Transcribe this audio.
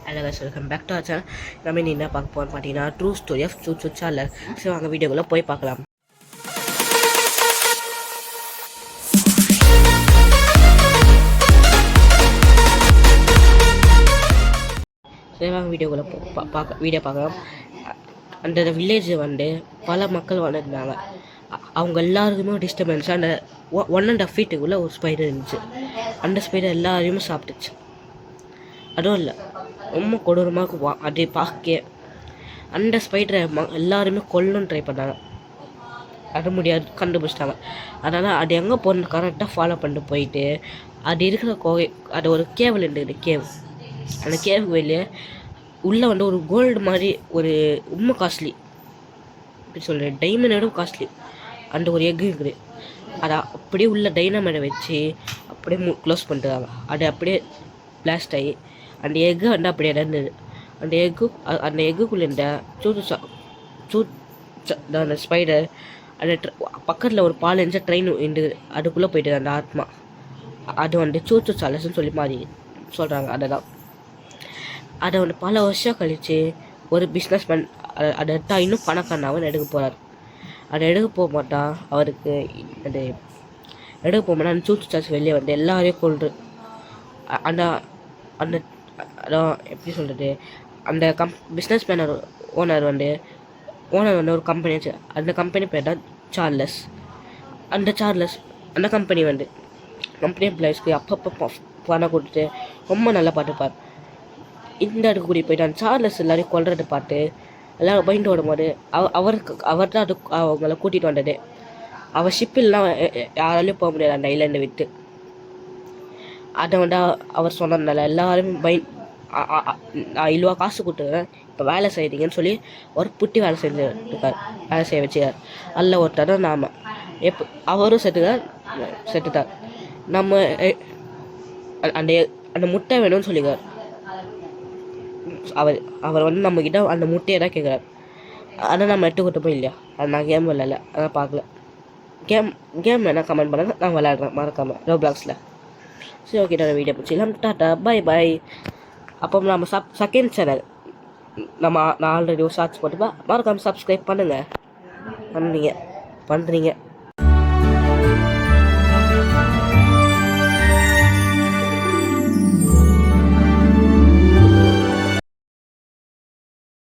Hello guys, welcome back to our channel. நம்ம என்ன பார்க்க போகிறோம்னு பார்த்தீங்கன்னா ட்ரூ ஸ்டோரி ஆஃப் சுச்சாலர். ஸோ அங்கே வீடியோக்குள்ளே போய் பார்க்கலாம். சரி வாங்க வீடியோக்குள்ளே வீடியோ பார்க்கலாம். அந்த வில்லேஜ் பல மக்கள் வாழ்ந்துருந்தாங்க. அவங்க எல்லாருக்குமே டிஸ்டர்பன்ஸ். அந்த 1.5 ஃபீட்டுக்குள்ளே ஒரு ஸ்பைடர் இருந்துச்சு. அந்த ஸ்பைடர் எல்லாரையுமே சாப்பிட்டுச்சு. அதுவும் இல்லை, ரொம்ப கொடூரமாக இருக்கும். அதை பார்க்க அந்த ஸ்பைடரை எல்லாருமே கொல்லணும்னு ட்ரை பண்ணாங்க. அது முடியாது, கண்டுபிடிச்சிட்டாங்க. அதனால் அது எங்கே போகணுன்னு கரெக்டாக ஃபாலோ பண்ணிட்டு போயிட்டு அது இருக்கிற கோகை, அது ஒரு கேவல் இருந்தது. அந்த கேவுக்கு வெளியே உள்ளே ஒரு கோல்டு மாதிரி ஒரு ரொம்ப காஸ்ட்லி, எப்படி சொல்கிறேன், டைமண்டோட காஸ்ட்லி அந்த ஒரு எக் இருக்குது. அதை அப்படியே உள்ள டைனமைடை வச்சு அப்படியே க்ளோஸ் பண்ணிட்டுருக்காங்க. அது அப்படியே பிளாஸ்ட் ஆகி அந்த எக்கு அப்படியே இருந்தது. அந்த எக்குக்குள்ளே இருந்த அந்த ஸ்பைடர் அந்த பக்கத்தில் ஒரு பால் இருந்துச்சா ட்ரெயின் இருந்தது. அதுக்குள்ளே போயிட்டு அந்த ஆத்மா அது சூச்சு சாலஸ்ன்னு சொல்லி மாறி சொல்கிறாங்க. அதை பல வருஷம் கழித்து ஒரு பிஸ்னஸ் மேன் அதை எடுத்தால் இன்னும் பணக்காரனாக எடுக்க போகிறார். அதை எடுக்க போக மாட்டான். அவருக்கு அது எடுக்க போக மாட்டான். அந்த சூச்சு சால்ஸ் வெளியே எல்லாரையும் கொள்று. அந்த அந்த அதான் எப்படி சொல்கிறது, அந்த பிஸ்னஸ் மேனர் ஓனர் ஒரு கம்பெனி வச்சு. அந்த கம்பெனி பேர் தான் சார்லஸ். அந்த கம்பெனி கம்பெனி எம்ப்ளாயிஸ்க்கு அப்பப்போ பணம் கொடுத்துட்டு ரொம்ப நல்லா பார்த்துப்பார். இந்த அடுக்கு கூடி போயிட்டு அந்த சார்லஸ் எல்லாரையும் கொல்றதை பார்த்து எல்லோரும் பயந்து ஓடும் போது அவர் தான் அவங்கள கூட்டிகிட்டு வந்தது. அவர் ஷிப்பில்லாம் யாராலையும் போக முடியாது அந்த ஐலாண்டை விட்டு. அதை அவர் சொன்னதுனால எல்லாருமே இவ்வளோ காசு கொடுத்துருக்கேன், இப்போ வேலை செய்கிறீங்கன்னு சொல்லி ஒரு புட்டி வேலை செய்ய வச்சுக்கார். அதில் ஒருத்தர் தான் நாம். அவரும் செத்துட்டார். நம்ம அந்த முட்டை வேணும்னு சொல்லிக்கார். அவர் நம்மக்கிட்ட அந்த முட்டையை தான் கேட்குறாரு. ஆனால் நம்ம எடுத்து கொடுத்தப்போ இல்லையா, அது நான் கேம் விளையாடல, அதான் பார்க்கல. கேம் வேணால் கமெண்ட் பண்ண, நான் விளையாடுறேன் மறக்காமல் ரோப்ளாக்ஸில். சரி, ஓகே, நான் வீடியோ பிடிச்சிக்கலாம். Tata, bye. அப்போ நம்ம செகண்ட் சேனல் நான் ஆல்ரெடி ஒரு ஷார்ட்ஸ் போட்டுப்பா, மறக்காமல் சப்ஸ்கிரைப் பண்ணுறீங்க.